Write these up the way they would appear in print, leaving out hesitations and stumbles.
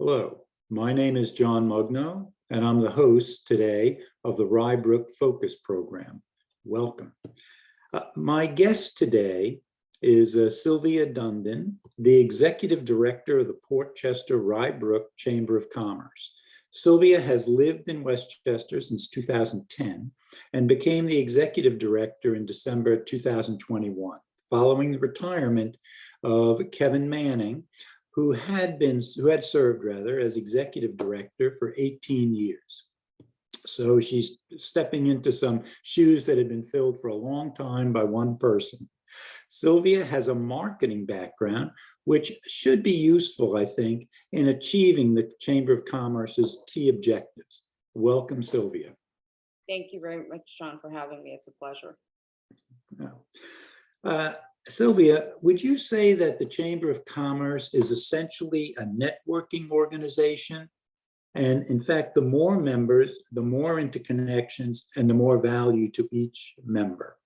Hello, my name is John Mugno, and I'm the host today of the Rye Brook Focus Program. Welcome. My guest today is Sylvia Dundon, the Executive Director of the Port Chester Rye Brook Chamber of Commerce. Sylvia has lived in Westchester since 2010 and became the Executive Director in December 2021, following the retirement of Kevin Manning, who had served as executive director for 18 years. So she's stepping into some shoes that had been filled for a long time by one person. Sylvia has a marketing background, which should be useful, I think, in achieving the Chamber of Commerce's key objectives. Welcome, Sylvia. Thank you very much, John, for having me. It's a pleasure. Sylvia, would you say that the Chamber of Commerce is essentially a networking organization? And in fact, the more members, the more interconnections and the more value to each member.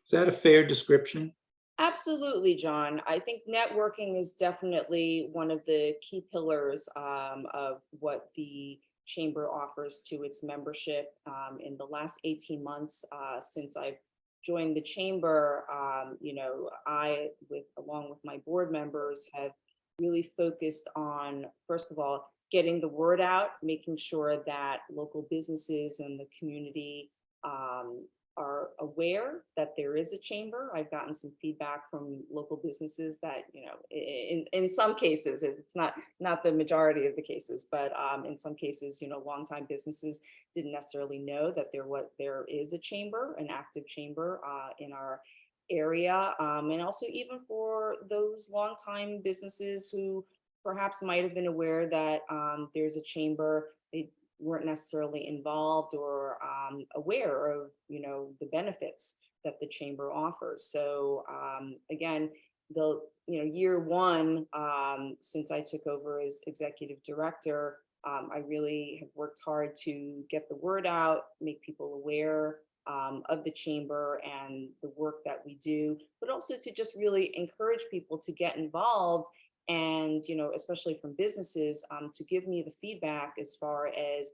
Is that a fair description? Absolutely, John. I think networking is definitely one of the key pillars of what the Chamber offers to its membership. In the last 18 months since I've joined the Chamber, along with my board members, have really focused on, first of all, getting the word out, making sure that local businesses and the community are aware that there is a chamber. I've gotten some feedback from local businesses that, in some cases, it's not the majority of the cases, but in some cases, longtime businesses didn't necessarily know that there is a chamber, an active chamber in our area. And also even for those longtime businesses who perhaps might have been aware that there's a chamber, they weren't necessarily involved or aware of the benefits that the chamber offers. So again, the year one since I took over as executive director, I really have worked hard to get the word out, make people aware of the chamber and the work that we do, but also to just really encourage people to get involved. And, especially from businesses, to give me the feedback as far as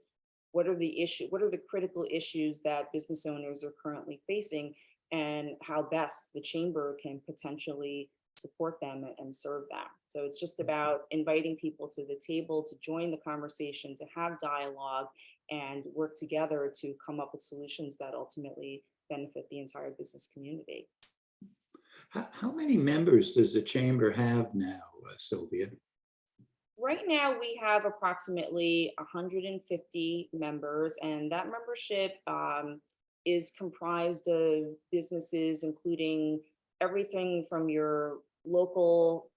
what are the critical issues that business owners are currently facing and how best the chamber can potentially support them and serve them. So it's just about inviting people to the table to join the conversation, to have dialogue and work together to come up with solutions that ultimately benefit the entire business community. How many members does the Chamber have now, Sylvia? Right now, we have approximately 150 members, and that membership is comprised of businesses, including everything from your local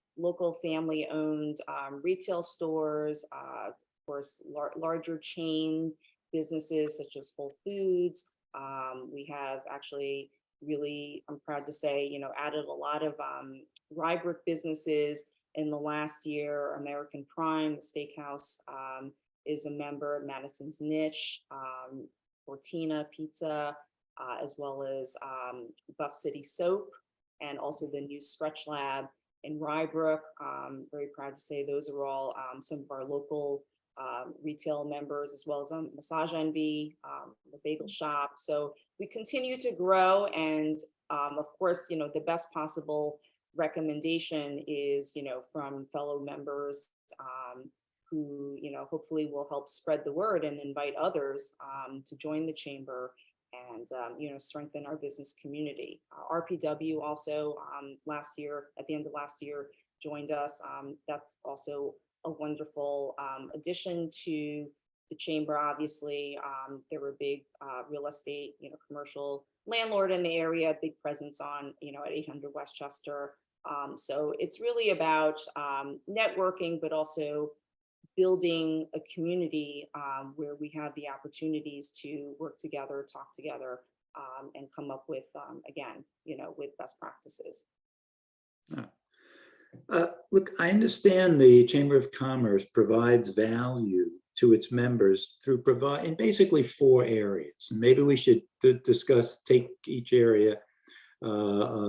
family-owned retail stores, of course, larger chain businesses such as Whole Foods. We have actually really, I'm proud to say, added a lot of Rye Brook businesses in the last year. American Prime, the steakhouse, is a member. Madison's Niche, Fortina Pizza, as well as Buff City Soap, and also the new Stretch Lab in Rye Brook. Very proud to say those are all some of our local retail members, as well as Massage Envy, the Bagel Shop. So we continue to grow, and of course, the best possible recommendation is, from fellow members who, hopefully will help spread the word and invite others to join the chamber and, strengthen our business community. RPW also last year, at the end of last year, joined us. That's also a wonderful addition to the chamber. Obviously, they were a big real estate, commercial landlord in the area, big presence on, at 800 Westchester. So it's really about networking, but also building a community where we have the opportunities to work together, talk together, and come up with, again, with best practices. Look, I understand the Chamber of Commerce provides value to its members through in basically 4 areas. And maybe we should take each area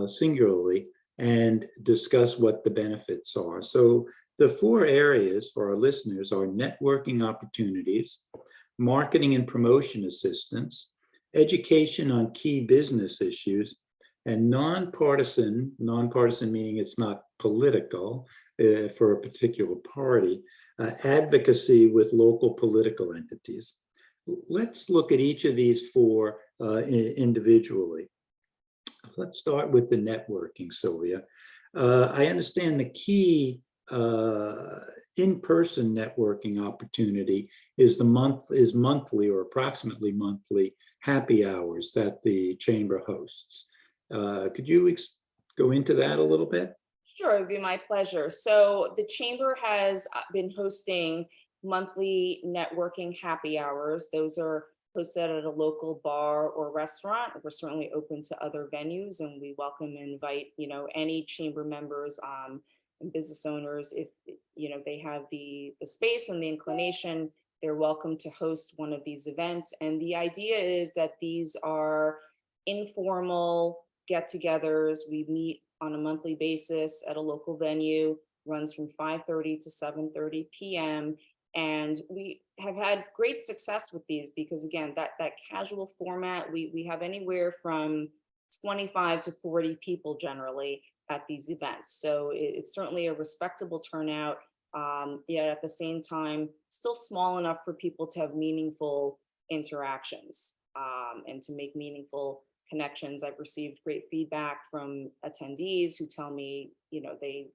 singularly and discuss what the benefits are. So The four areas for our listeners are networking opportunities, marketing and promotion assistance, education on key business issues, and nonpartisan meaning it's not political for a particular party, advocacy with local political entities. Let's look at each of these four individually. Let's start with the networking, Sylvia. I understand the key in-person networking opportunity is monthly or approximately monthly happy hours that the chamber hosts. Could you go into that a little bit? Sure, it'd be my pleasure. So the chamber has been hosting monthly networking happy hours. Those are hosted at a local bar or restaurant. We're certainly open to other venues, and we welcome and invite, any chamber members and business owners. If, they have the space and the inclination, they're welcome to host one of these events. And the idea is that these are informal get-togethers. We meet on a monthly basis at a local venue, runs from 5:30 to 7:30 p.m. And we have had great success with these because, again, that casual format, we have anywhere from 25 to 40 people generally at these events. So it's certainly a respectable turnout, yet at the same time, still small enough for people to have meaningful interactions and to make meaningful connections. I've received great feedback from attendees who tell me, they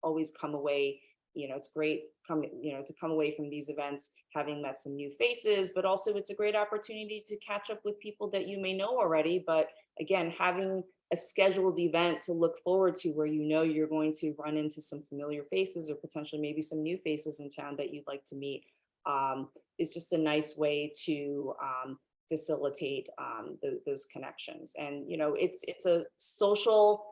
always come away, it's great to come away from these events having met some new faces, but also it's a great opportunity to catch up with people that you may know already. But again, having a scheduled event to look forward to where you're going to run into some familiar faces or potentially maybe some new faces in town that you'd like to meet is just a nice way to facilitate those connections. And it's a social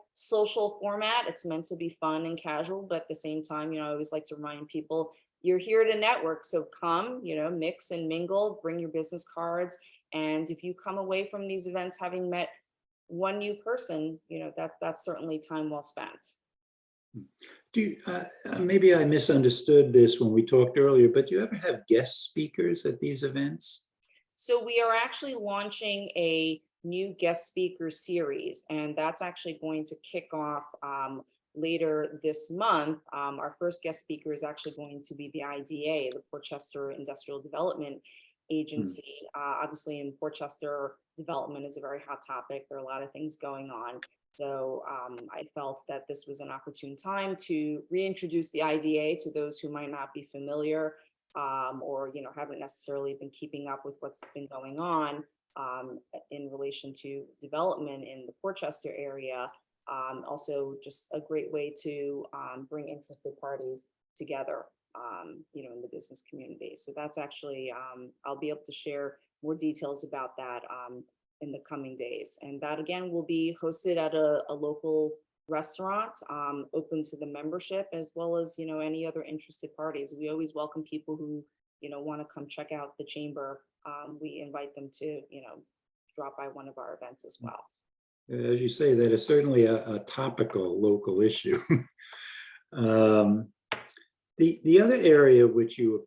format. It's meant to be fun and casual, but at the same time, I always like to remind people you're here to network. So come, mix and mingle, bring your business cards. And if you come away from these events having met one new person, that's certainly time well spent. Maybe I misunderstood this when we talked earlier, but do you ever have guest speakers at these events? So we are actually launching a new guest speaker series, and that's actually going to kick off later this month. Our first guest speaker is actually going to be the IDA, the Portchester Industrial Development Agency. Obviously in Portchester, development is a very hot topic. There are a lot of things going on. So I felt that this was an opportune time to reintroduce the IDA to those who might not be familiar or haven't necessarily been keeping up with what's been going on in relation to development in the Portchester area. Also just a great way to bring interested parties together, in the business community. So that's actually, I'll be able to share more details about that in the coming days. And that again will be hosted at a local restaurant, open to the membership, as well as, any other interested parties. We always welcome people who, want to come check out the chamber. We invite them to, drop by one of our events as well. As you say, that is certainly a topical local issue. The other area which you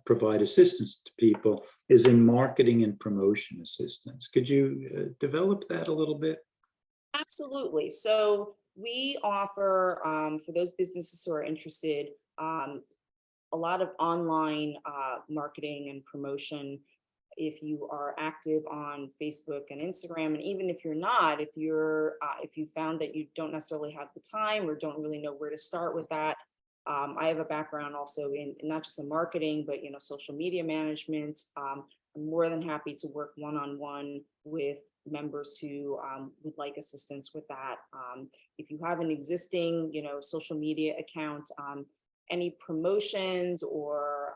provide assistance to people is in marketing and promotion assistance. Could you develop that a little bit? Absolutely. So we offer, for those businesses who are interested, a lot of online marketing and promotion. If you are active on Facebook and Instagram, and even if you're not, if you found that you don't necessarily have the time or don't really know where to start with that, I have a background also in not just in marketing, but social media management. I'm more than happy to work one-on-one with members who would like assistance with that. If you have an existing, social media account, any promotions or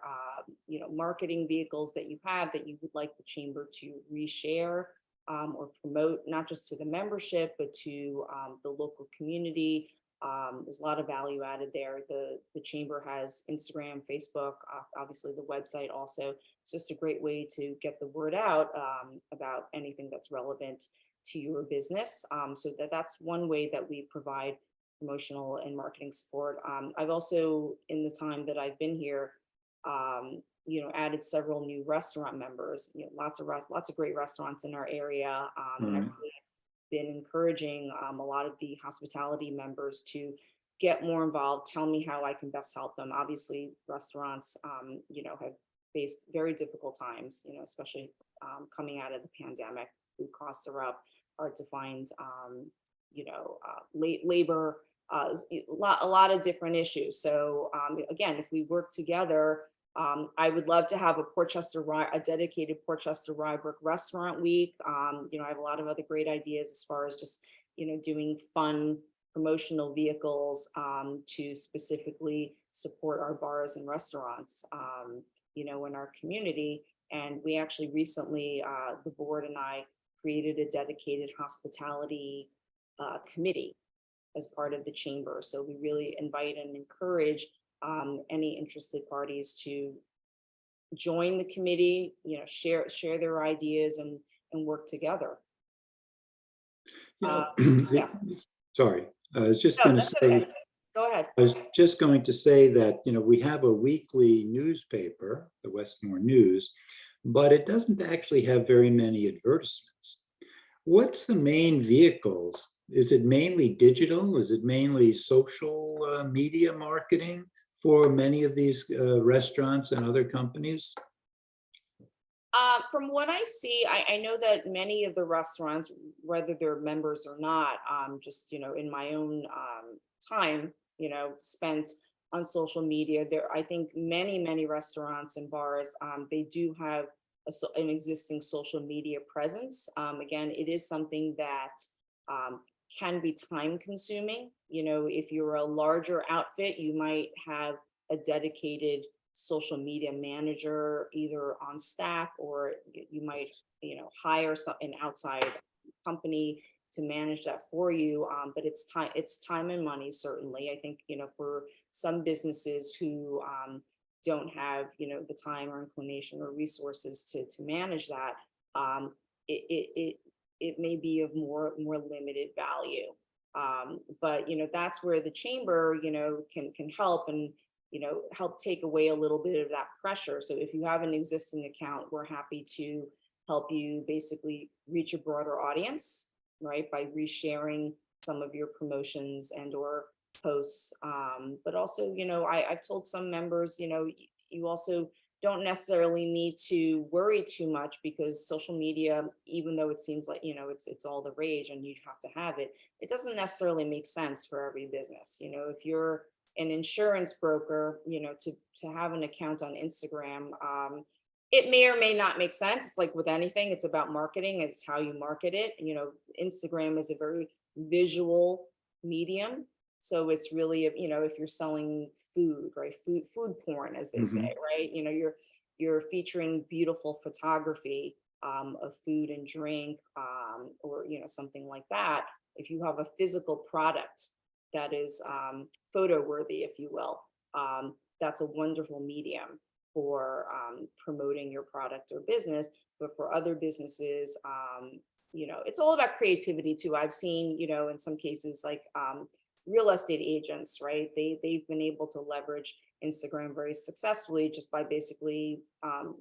marketing vehicles that you have that you would like the chamber to reshare or promote, not just to the membership, but to the local community. There's a lot of value added there. The chamber has Instagram, Facebook, obviously the website also. It's just a great way to get the word out about anything that's relevant to your business. So that's one way that we provide promotional and marketing support. I've also, in the time that I've been here, added several new restaurant members. Lots of great restaurants in our area, and I've Right. really been encouraging a lot of the hospitality members to get more involved, tell me how I can best help them. Obviously, restaurants, have faced very difficult times, especially coming out of the pandemic. Food costs are up, hard to find, labor, a lot of different issues. So again, if we work together, I would love to have a dedicated Portchester Rye Brook restaurant week. I have a lot of other great ideas as far as just, doing fun promotional vehicles to specifically support our bars and restaurants, in our community. And we actually recently, the board and I created a dedicated hospitality committee as part of the chamber. So we really invite and encourage any interested parties to join the committee, share their ideas and work together. You Uh, know, yeah, sorry, I was just no, going to that's okay. say, Go ahead. I was just going to say that, we have a weekly newspaper, the Westmore News, but it doesn't actually have very many advertisements. What's the main vehicles? Is it mainly digital? Is it mainly social media marketing for many of these restaurants and other companies? From what I see, I know that many of the restaurants, whether they're members or not, just, in my own time, spent on social media, I think many restaurants and bars, they do have an existing social media presence. Again, it is something that um, can be time consuming. If you're a larger outfit, you might have a dedicated social media manager either on staff, or you might hire an outside company to manage that for you. But it's time and money. Certainly, I think for some businesses who don't have the time or inclination or resources to manage that, it it it, it may be of more limited value. But that's where the chamber can help and help take away a little bit of that pressure. So if you have an existing account, we're happy to help you basically reach a broader audience, right? By resharing some of your promotions and or posts. But also, I've told some members, you also don't necessarily need to worry too much, because social media, even though it seems like, it's all the rage and you have to have it, it doesn't necessarily make sense for every business. If you're an insurance broker, to have an account on Instagram, it may or may not make sense. It's like with anything, it's about marketing. It's how you market it. Instagram is a very visual medium. So it's really, if you're selling food, right? Food porn, as they say, Mhm. right? You're featuring beautiful photography of food and drink, or something like that. If you have a physical product that is photo worthy, if you will, that's a wonderful medium for promoting your product or business. But for other businesses, it's all about creativity too. I've seen, in some cases, like real estate agents, right? They've been able to leverage Instagram very successfully just by basically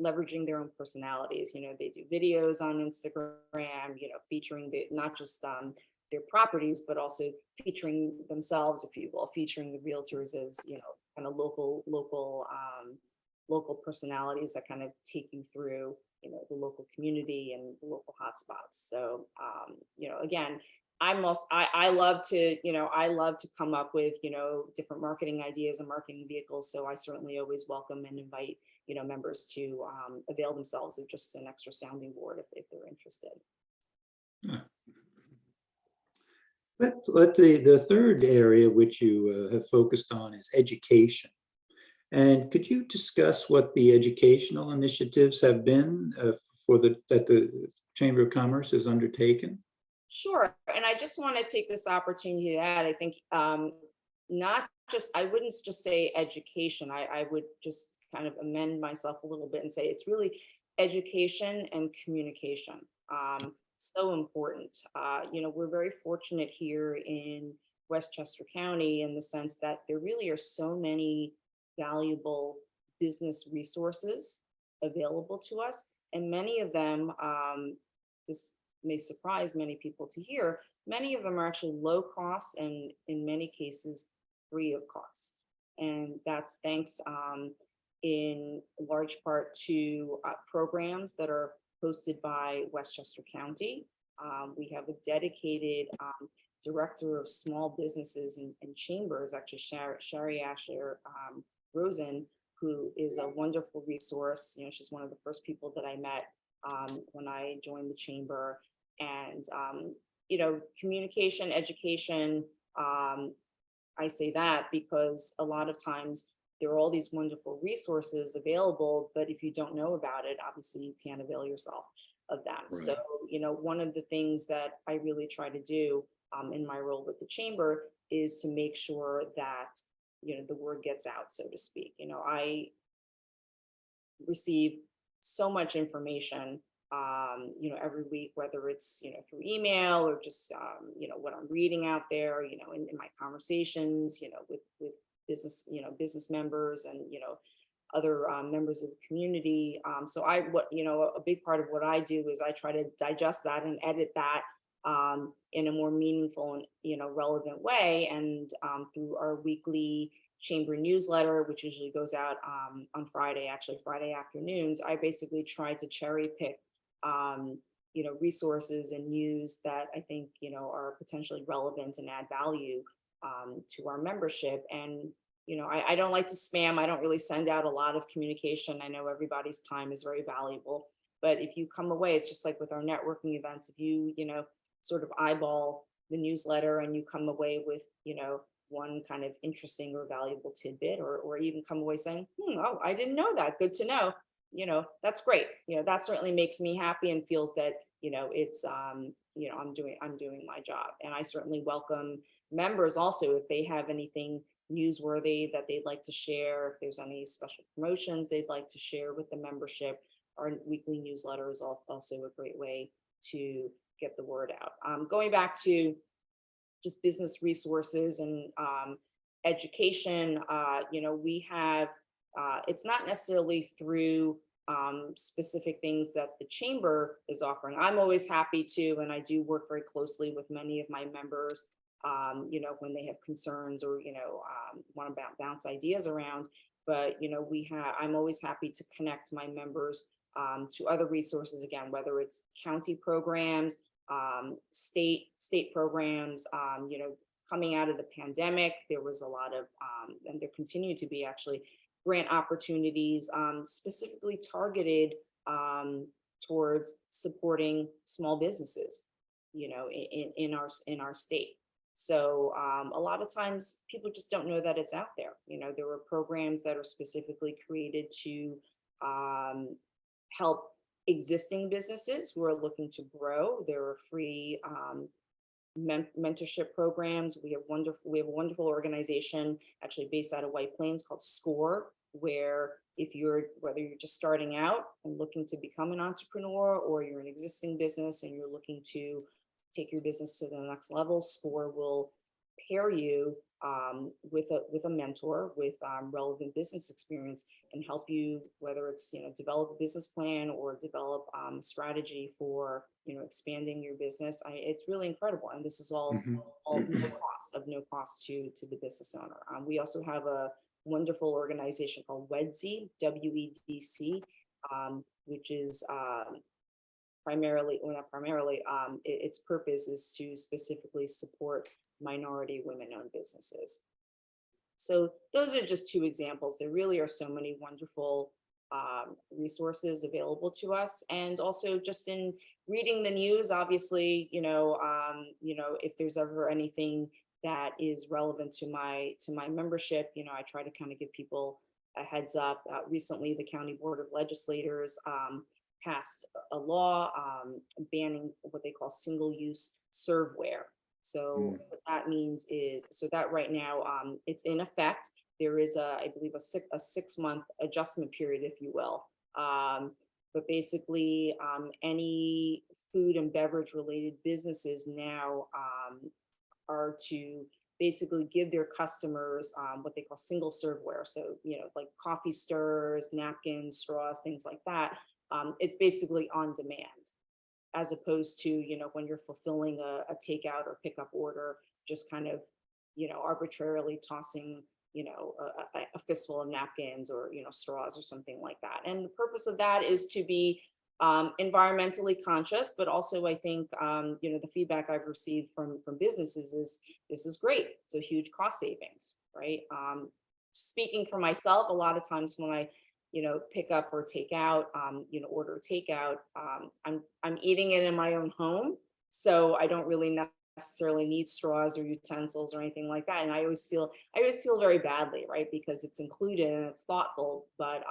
leveraging their own personalities. They do videos on Instagram, featuring not just their properties, but also featuring themselves, if you will, featuring the realtors as, kind of local personalities that kind of take you through, the local community and the local hotspots. So, again, I love to, I love to come up with, different marketing ideas and marketing vehicles. So I certainly always welcome and invite, members to avail themselves of just an extra sounding board if they're interested. The third area which you have focused on is education. And could you discuss what the educational initiatives have been that the Chamber of Commerce has undertaken? Sure. And I just want to take this opportunity to add, I think, not just, I wouldn't just say education. I would just kind of amend myself a little bit and say it's really education and communication. So important. We're very fortunate here in Westchester County, in the sense that there really are so many valuable business resources available to us. And many of them, this may surprise many people to hear, many of them are actually low cost and in many cases free of cost. And that's thanks in large part to programs that are hosted by Westchester County. We have a dedicated director of small businesses and chambers, actually Sherry Asher Rosen, who is a wonderful resource. You know, she's one of the first people that I met when I joined the chamber. And, you know, communication, education, I say that because a lot of times there are all these wonderful resources available, but if you don't know about it, obviously you can't avail yourself of them. Right. So, you know, one of the things that I really try to do in my role with the chamber is to make sure that, you know, the word gets out, so to speak. You know, I receive so much information, you know, every week, whether it's, you know, through email or just, you know, what I'm reading out there, you know, in my conversations, you know, with business, you know, business members and, you know, other members of the community. So you know, a big part of what I do is I try to digest that and edit that in a more meaningful and, you know, relevant way. And through our weekly chamber newsletter, which usually goes out on Friday, actually Friday afternoons, I basically try to cherry pick, you know, resources and news that I think, you know, are potentially relevant and add value to our membership. And, you know, I don't like to spam. I don't really send out a lot of communication. I know everybody's time is very valuable, but if you come away, it's just like with our networking events. If you know, sort of eyeball the newsletter and you come away with, you know, one kind of interesting or valuable tidbit, or even come away saying, oh, I didn't know that. Good to know. You know, that's great. You know, that certainly makes me happy and feels that, you know, it's, you know, I'm doing my job. And I certainly welcome members also if they have anything newsworthy that they'd like to share, if there's any special promotions they'd like to share with the membership. Our weekly newsletter is also a great way to get the word out. Going back to just business resources and education, you know, we have, it's not necessarily through specific things that the chamber is offering. I'm always happy to, and I do work very closely with many of my members, you know, when they have concerns or, you know, want to bounce ideas around. But, you know, I'm always happy to connect my members to other resources, again, whether it's county programs, state programs. You know, coming out of the pandemic, there was a lot of, and there continue to be actually, grant opportunities specifically targeted towards supporting small businesses, you know, in our state. So a lot of times people just don't know that it's out there. You know, there were programs that are specifically created to help existing businesses who are looking to grow. There are free mentorship programs. We have a wonderful organization actually based out of White Plains called SCORE, where whether you're just starting out and looking to become an entrepreneur, or you're an existing business and you're looking to take your business to the next level, SCORE will pair you with a mentor with relevant business experience and help you, whether it's, you know, develop a business plan or develop strategy for, you know, expanding your business. It's really incredible, and this is all no cost to the business owner. We also have a wonderful organization called WEDC, WEDC, which is primarily, well, not primarily, its purpose is to specifically support minority women-owned businesses. So those are just two examples. There really are so many wonderful resources available to us. And also just in reading the news, obviously, you know, if there's ever anything that is relevant to my membership, you know, I try to kind of give people a heads up. Recently, the County Board of Legislators passed a law banning what they call single-use serveware. So what that means is, so that right now it's in effect. There is I believe a 6-month adjustment period, if you will. But basically any food and beverage related businesses now are to basically give their customers what they call single serveware. So, like coffee stirrers, napkins, straws, things like that. It's basically on demand, as opposed to, when you're fulfilling a takeout or pickup order, just kind of, arbitrarily tossing, a fistful of napkins or, straws or something like that. And the purpose of that is to be environmentally conscious, but also I think, the feedback I've received from businesses is this is great. It's a huge cost savings, right? Speaking for myself, a lot of times when I pick up or take out, order takeout, I'm eating it in my own home. So I don't really necessarily need straws or utensils or anything like that. And I always feel very badly, right? Because it's included and it's thoughtful, but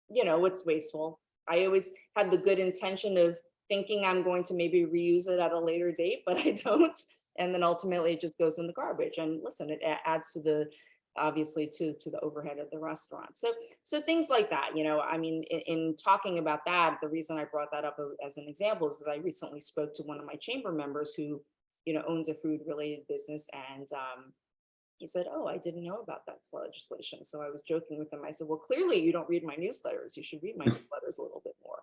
it's wasteful. I always had the good intention of thinking I'm going to maybe reuse it at a later date, but I don't. And then ultimately it just goes in the garbage. And listen, it adds to the obviously to the overhead of the restaurant. So things like that, I mean, in talking about that, the reason I brought that up as an example is because I recently spoke to one of my chamber members who, owns a food related business. And he said, "Oh, I didn't know about that legislation." So I was joking with him. I said, "Well, clearly you don't read my newsletters. You should read my newsletters a little bit more."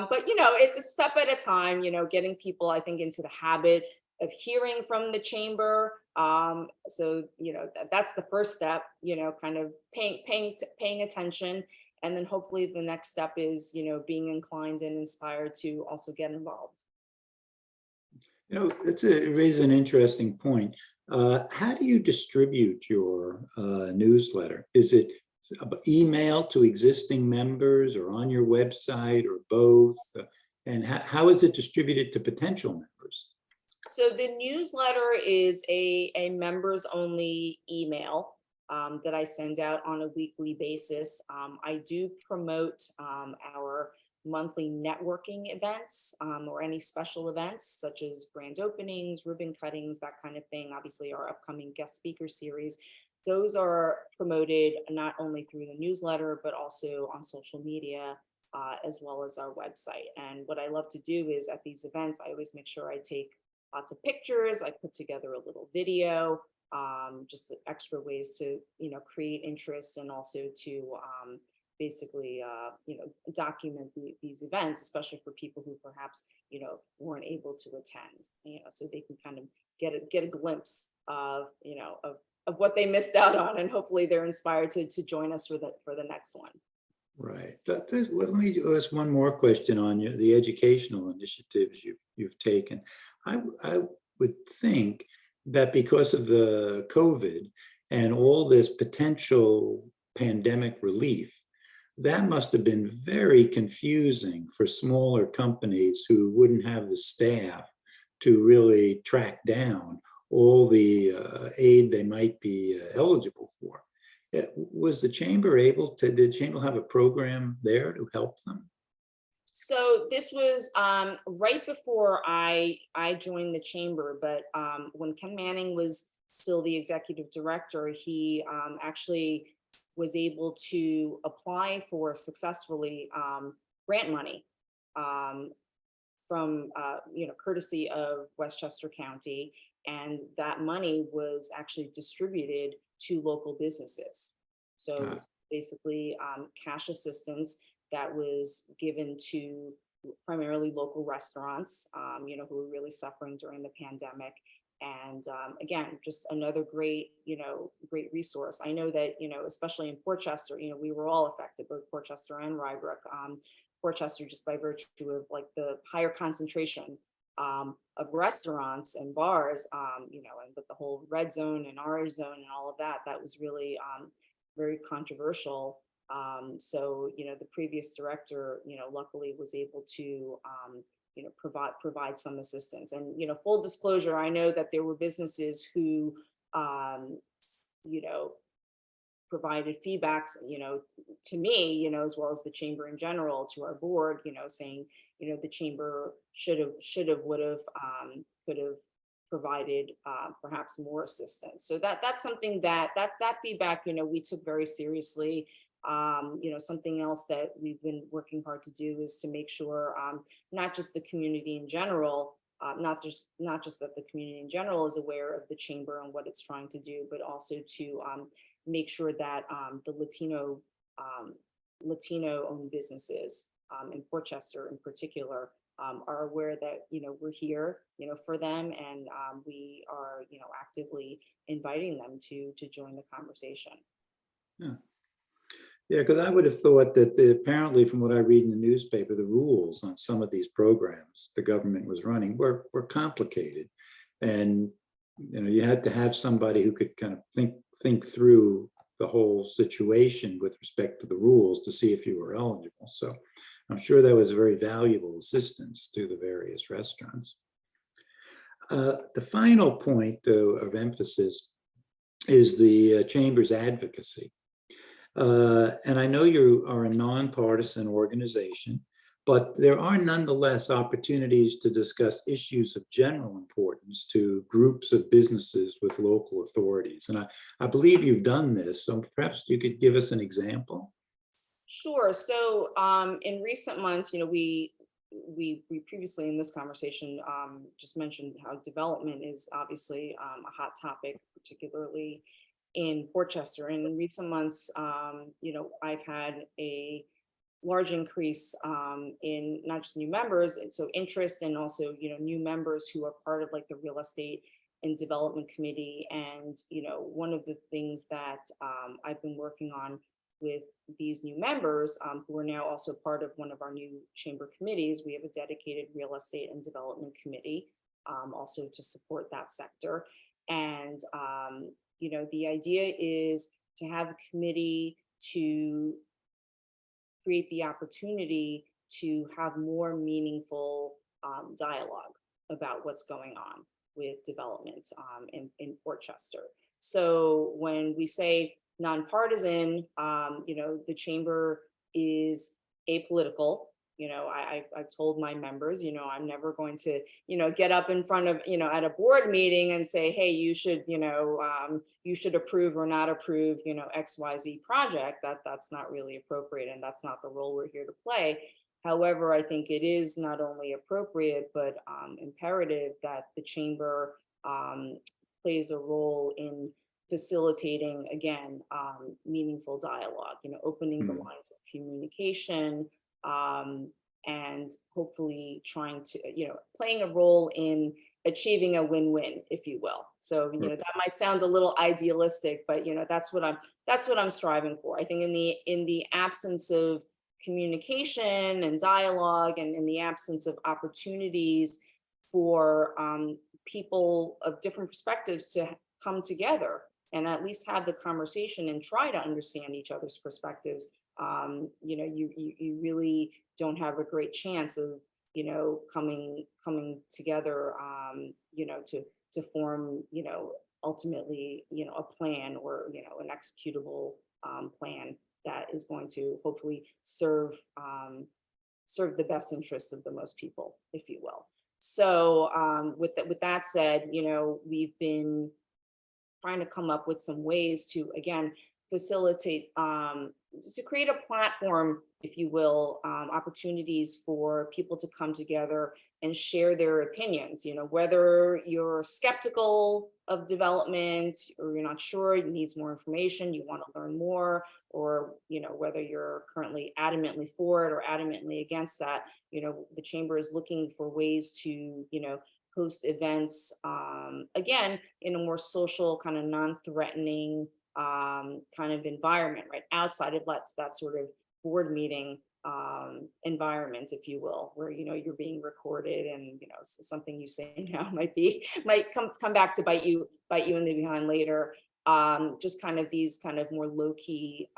But it's a step at a time. Getting people, I think, into the habit of hearing from the chamber. So that's the first step. Kind of paying attention, and then hopefully the next step is being inclined and inspired to also get involved. It raises an interesting point. How do you distribute your newsletter? Is it email to existing members or on your website or both? And how is it distributed to potential members? So the newsletter is a members only email that I send out on a weekly basis. I do promote our monthly networking events or any special events such as grand openings, ribbon cuttings, that kind of thing. Obviously, our upcoming guest speaker series. Those are promoted not only through the newsletter, but also on social media, as well as our website. And what I love to do is at these events, I always make sure I take lots of pictures. I put together a little video, just extra ways to, create interest and also to basically, document these events, especially for people who perhaps, weren't able to attend, so they can kind of get a glimpse of, of what they missed out on, and hopefully they're inspired to join us for the next one. Right. Well, let me ask one more question on the educational initiatives you've taken. I would think that because of the COVID and all this potential pandemic relief, that must have been very confusing for smaller companies who wouldn't have the staff to really track down all the aid they might be eligible for. Was the chamber did the chamber have a program there to help them? So this was right before I joined the chamber, but when Ken Manning was still the executive director, he actually was able to apply for successfully grant money from courtesy of Westchester County, and that money was actually distributed to local businesses. So basically, cash assistance that was given to primarily local restaurants, who were really suffering during the pandemic. And again, just another great resource. I know that, especially in Portchester, we were all affected, both Portchester and Rye Brook. Portchester, just by virtue of like the higher concentration of restaurants and bars, and with the whole red zone and orange zone and all of that, that was really very controversial. So, the previous director, luckily was able to, provide some assistance. And, full disclosure, I know that there were businesses who, provided feedbacks, to me, as well as the chamber in general, to our board, saying, the chamber should have, would have, could have provided perhaps more assistance. So that's something that feedback, we took very seriously. Something else that we've been working hard to do is to make sure not just the community in general, not just that the community in general is aware of the chamber and what it's trying to do, but also to make sure that the um, Latino-owned businesses in Portchester in particular are aware that we're here for them, and we are actively inviting them to join the conversation. Yeah. Yeah, because I would have thought that apparently from what I read in the newspaper, the rules on some of these programs the government was running were complicated. And you had to have somebody who could kind of think through the whole situation with respect to the rules to see if you were eligible. So I'm sure that was very valuable assistance to the various restaurants. The final point of emphasis is the chamber's advocacy. And I know you are a nonpartisan organization, but there are nonetheless opportunities to discuss issues of general importance to groups of businesses with local authorities. And I believe you've done this, so perhaps you could give us an example. Sure. So in recent months, we previously in this conversation just mentioned how development is obviously a hot topic, particularly in Portchester. And in recent months, I've had a large increase in not just new members, and so interest, and also new members who are part of like the real estate and development committee. And one of the things that I've been working on with these new members who are now also part of one of our new chamber committees, we have a dedicated real estate and development committee also to support that sector. And the idea is to have a committee to create the opportunity to have more meaningful dialogue about what's going on with development in Portchester. So when we say nonpartisan, the chamber is apolitical. I've told my members, I'm never going to, get up in front of, at a board meeting and say, hey, you should approve or not approve, XYZ project. That's not really appropriate, and that's not the role we're here to play. However, I think it is not only appropriate, but imperative that the chamber plays a role in facilitating, again, meaningful dialogue, opening the lines of communication, and hopefully trying to, playing a role in achieving a win-win, if you will. So, that might sound a little idealistic, but that's what I'm striving for. I think in the absence of communication and dialogue, and in the absence of opportunities for people of different perspectives to come together and at least have the conversation and try to understand each other's perspectives, you really don't have a great chance of, coming together, to form, ultimately, a plan, or, an executable plan that is going to hopefully serve the best interests of the most people, if you will. So with that said, we've been trying to come up with some ways to, again, facilitate, to create a platform, if you will, opportunities for people to come together and share their opinions, whether you're skeptical of development, or you're not sure, you need more information, you want to learn more, or, whether you're currently adamantly for it or adamantly against that, the chamber is looking for ways to, host events, again, in a more social, kind of non-threatening kind of environment, right? Outside of that sort of board meeting environment, if you will, where, you're being recorded, and, something you say now might come back to bite you in the behind later. Just kind of these kind of more low-key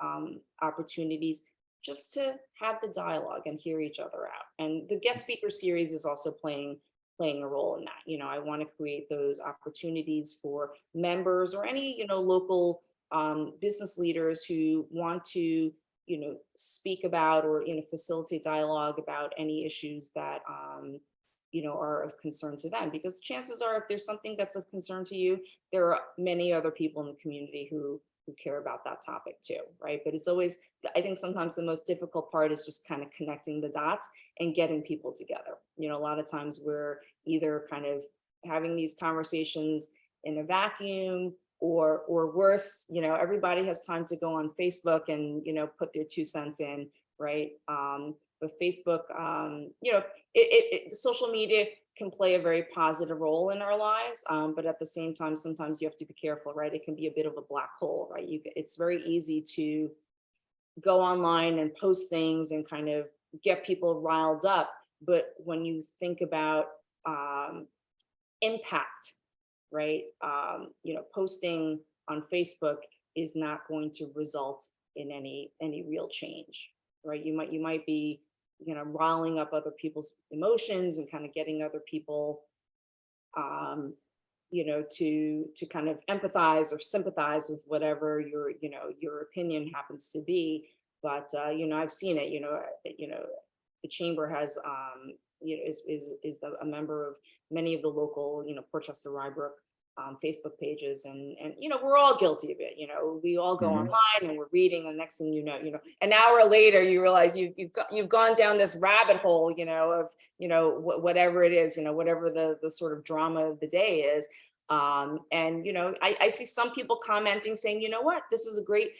opportunities just to have the dialogue and hear each other out. And the guest speaker series is also playing a role in that. I want to create those opportunities for members or any, local business leaders who want to, speak about, or, facilitate dialogue about any issues that, are of concern to them. Because chances are, if there's something that's of concern to you, there are many other people in the community who care about that topic too, right? But it's always, I think sometimes the most difficult part is just kind of connecting the dots and getting people together. A lot of times we're, either kind of having these conversations in a vacuum, or worse, everybody has time to go on Facebook and, put their 2 cents in, right? But Facebook, social media can play a very positive role in our lives, but at the same time, sometimes you have to be careful, right? It can be a bit of a black hole, right? It's very easy to go online and post things and kind of get people riled up. But when you think about impact, right? Posting on Facebook is not going to result in any real change, right? You might be, riling up other people's emotions and kind of getting other people, to kind of empathize or sympathize with whatever your opinion happens to be. But I've seen it. The chamber has, a member of many of the local, Portchester, Rye Brook Facebook pages, and we're all guilty of it. We all go Mhm. online and we're reading, and next thing an hour later you realize you've gone down this rabbit hole, of whatever it is, whatever the sort of drama of the day is. And I see some people commenting saying, you know what, this is a great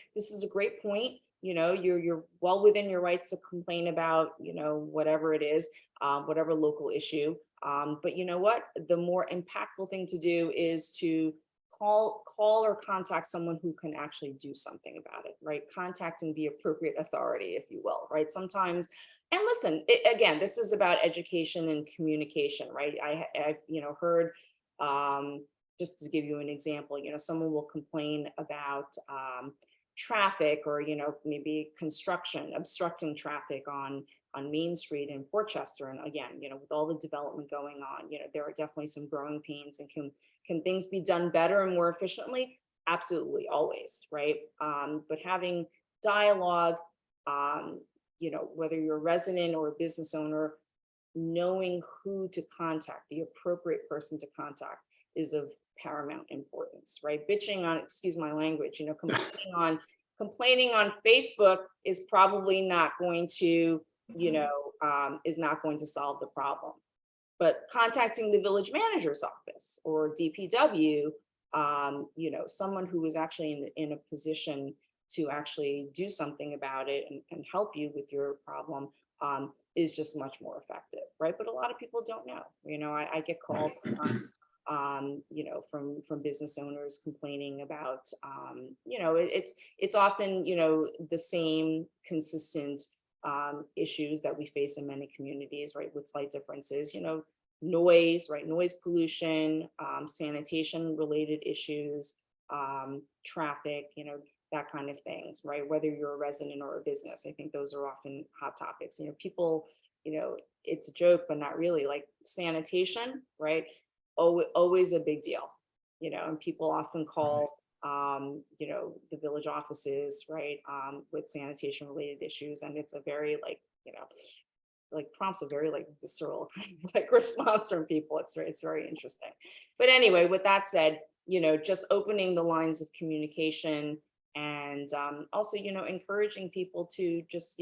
point. You're well within your rights to complain about, whatever it is, whatever local issue. But you know what? The more impactful thing to do is to call or contact someone who can actually do something about it, right? Contacting the appropriate authority, if you will, right? Sometimes, and listen, again, this is about education and communication, right? I've heard, just to give you an example, someone will complain about traffic, or maybe construction obstructing traffic on Main Street in Portchester. And again, with all the development going on, there are definitely some growing pains. And can things be done better and more efficiently? Absolutely, always, right? But having dialogue, whether you're a resident or a business owner, knowing who to contact, the appropriate person to contact, is of paramount importance, right? Bitching on, excuse my language, complaining on Facebook is probably not going to, is not going to solve the problem. But contacting the village manager's office or DPW, someone who is actually in a position to actually do something about it and help you with your problem, is just much more effective, right? But a lot of people don't know. I get calls sometimes, from business owners complaining about, it's often, the same consistent issues that we face in many communities, right? With slight differences, noise, right? Noise pollution, sanitation related issues, traffic, that kind of things, right? Whether you're a resident or a business, I think those are often hot topics. People, it's a joke, but not really, like sanitation, right? Always a big deal, and people often call, the village offices, right, with sanitation related issues. And it's a very prompts a very visceral kind of response from people. It's very interesting. But anyway, with that said, just opening the lines of communication, and also, encouraging people to just,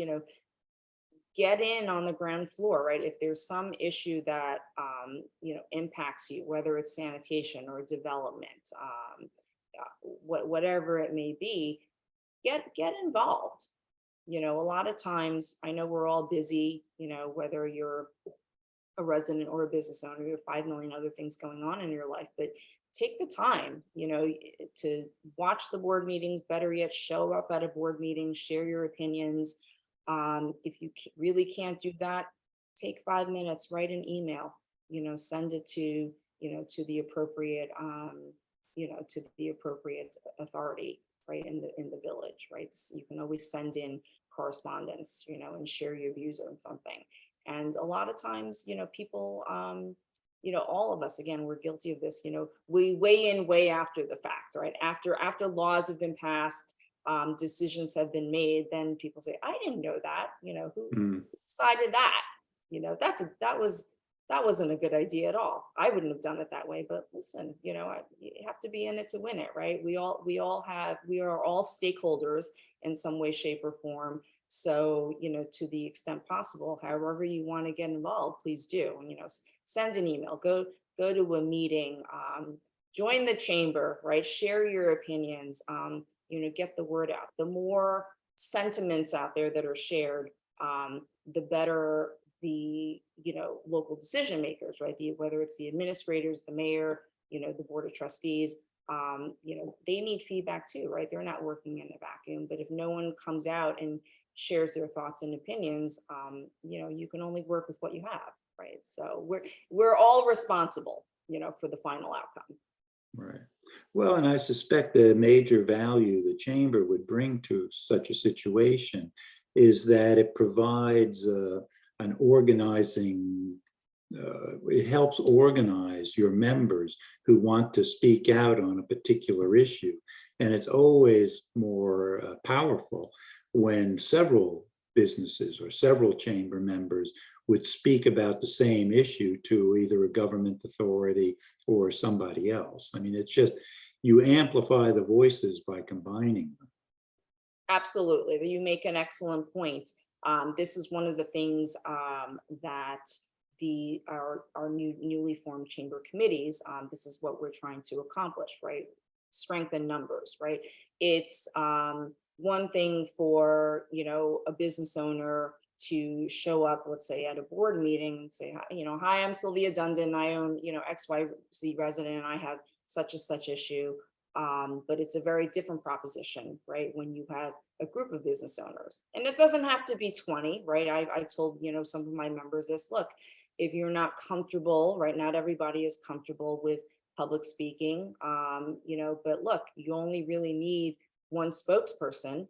get in on the ground floor, right? If there's some issue that, impacts you, whether it's sanitation or development, whatever it may be, get involved. A lot of times, I know we're all busy, whether you're a resident or a business owner, you have 5 million other things going on in your life, but take the time, to watch the board meetings, better yet, show up at a board meeting, share your opinions. If you really can't do that, take 5 minutes, write an email, send it to, to the appropriate, to the appropriate authority, right, in the village, right? So you can always send in correspondence, and share your views on something. And a lot of times, people, all of us, again, we're guilty of this, we weigh in way after the fact, right? After laws have been passed, decisions have been made, then people say, I didn't know that, who Mm. decided that? That wasn't a good idea at all. I wouldn't have done it that way. But listen, you have to be in it to win it, right? We are all stakeholders in some way, shape, or form. So, to the extent possible, however you want to get involved, please do. Send an email, go to a meeting, join the chamber, right? Share your opinions, get the word out. The more sentiments out there that are shared, the better the, local decision makers, right? Whether it's the administrators, the mayor, the board of trustees, they need feedback too, right? They're not working in a vacuum, but if no one comes out and shares their thoughts and opinions, you can only work with what you have, right? So we're all responsible, for the final outcome. Right. Well, and I suspect the major value the chamber would bring to such a situation is that it provides an organizing, it helps organize your members who want to speak out on a particular issue. And it's always more powerful when several businesses or several chamber members would speak about the same issue to either a government authority or somebody else. I mean, it's just, you amplify the voices by combining them. Absolutely. You make an excellent point. This is one of the things that our newly formed chamber committees, this is what we're trying to accomplish, right? Strengthen numbers, right? It's one thing for, a business owner to show up, let's say at a board meeting and say, hi, I'm Sylvia Dundon. I own, XYZ resident and I have such and such issue. But it's a very different proposition, right? When you have a group of business owners, and it doesn't have to be 20, right? I told, some of my members this, look, if you're not comfortable, right? Not everybody is comfortable with public speaking, but look, you only really need one spokesperson.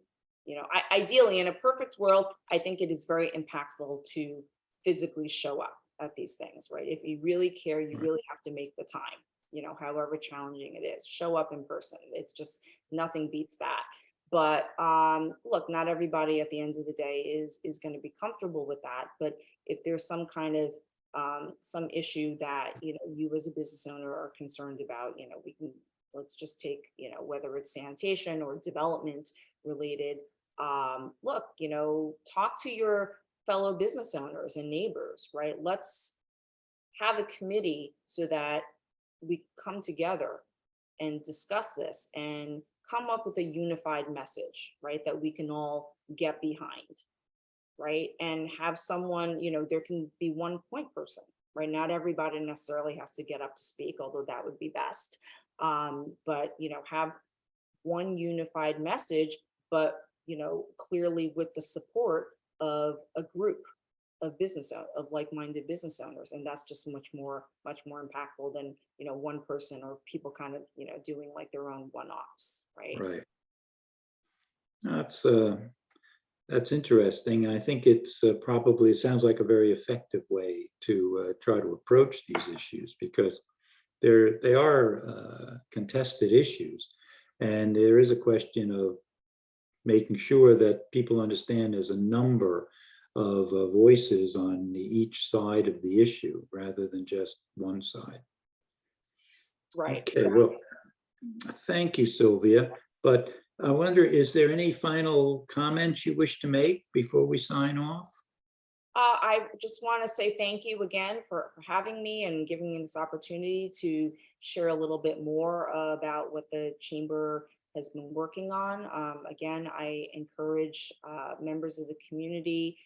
Ideally, in a perfect world, I think it is very impactful to physically show up at these things, right? If you really care, you really have to make the time, however challenging it is, show up in person. It's just, nothing beats that. But look, not everybody at the end of the day is going to be comfortable with that. But if there's some kind of some issue that, you as a business owner are concerned about, let's just take, whether it's sanitation or development related, look, talk to your fellow business owners and neighbors, right? Let's have a committee so that we come together and discuss this and come up with a unified message, right? That we can all get behind, right? And have someone, there can be one point person, right? Not everybody necessarily has to get up to speak, although that would be best. But, have one unified message, but, clearly with the support of a group of like-minded business owners. And that's just much more impactful than, one person or people kind of, doing like their own one-offs, right? Right. That's interesting. I think it's probably, it sounds like a very effective way to try to approach these issues, because they are contested issues. And there is a question of making sure that people understand there's a number of voices on each side of the issue rather than just one side. Right. Okay, Exactly. well, thank you, Sylvia. But I wonder, is there any final comments you wish to make before we sign off? I just want to say thank you again for having me and giving me this opportunity to share a little bit more about what the chamber has been working on. Again, I encourage members of the community,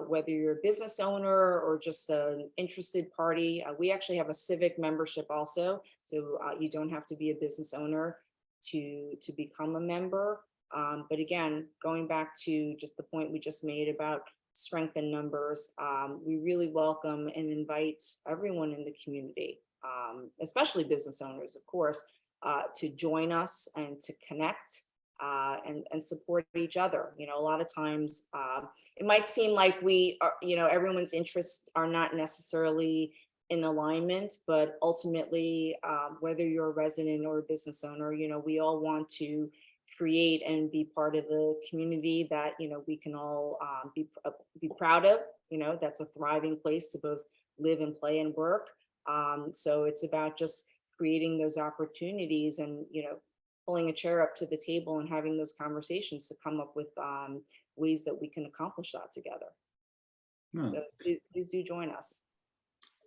whether you're a business owner or just an interested party. We actually have a civic membership also, so you don't have to be a business owner to become a member. But again, going back to just the point we just made about strength in numbers, we really welcome and invite everyone in the community, especially business owners, of course, to join us and to connect and support each other. A lot of times it might seem like we are, everyone's interests are not necessarily in alignment, but ultimately, whether you're a resident or a business owner, we all want to create and be part of a community that we can all be proud of. That's a thriving place to both live and play and work. So it's about just creating those opportunities and pulling a chair up to the table and having those conversations to come up with ways that we can accomplish that together. No. So please do join us.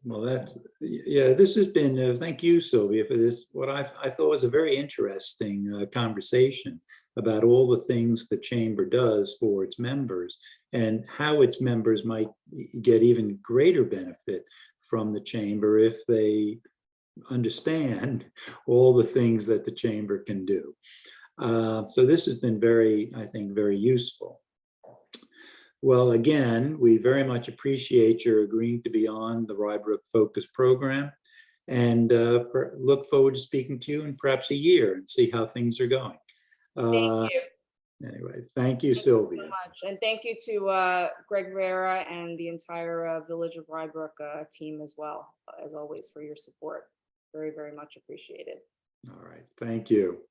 Well, yeah, this has been, thank you, Sylvia, for this, what I thought was a very interesting conversation about all the things the chamber does for its members and how its members might get even greater benefit from the chamber if they understand all the things that the chamber can do. So this has been very, I think, very useful. Well, again, we very much appreciate your agreeing to be on the Rye Brook Focus program, and look forward to speaking to you in perhaps a year and see how things are going. Thank you. Anyway, thank you, Thank you Sylvia. so much. And thank you to Greg Rivera and the entire Village of Rye Brook team as well, as always, for your support. Very, very much appreciated. All right, thank you.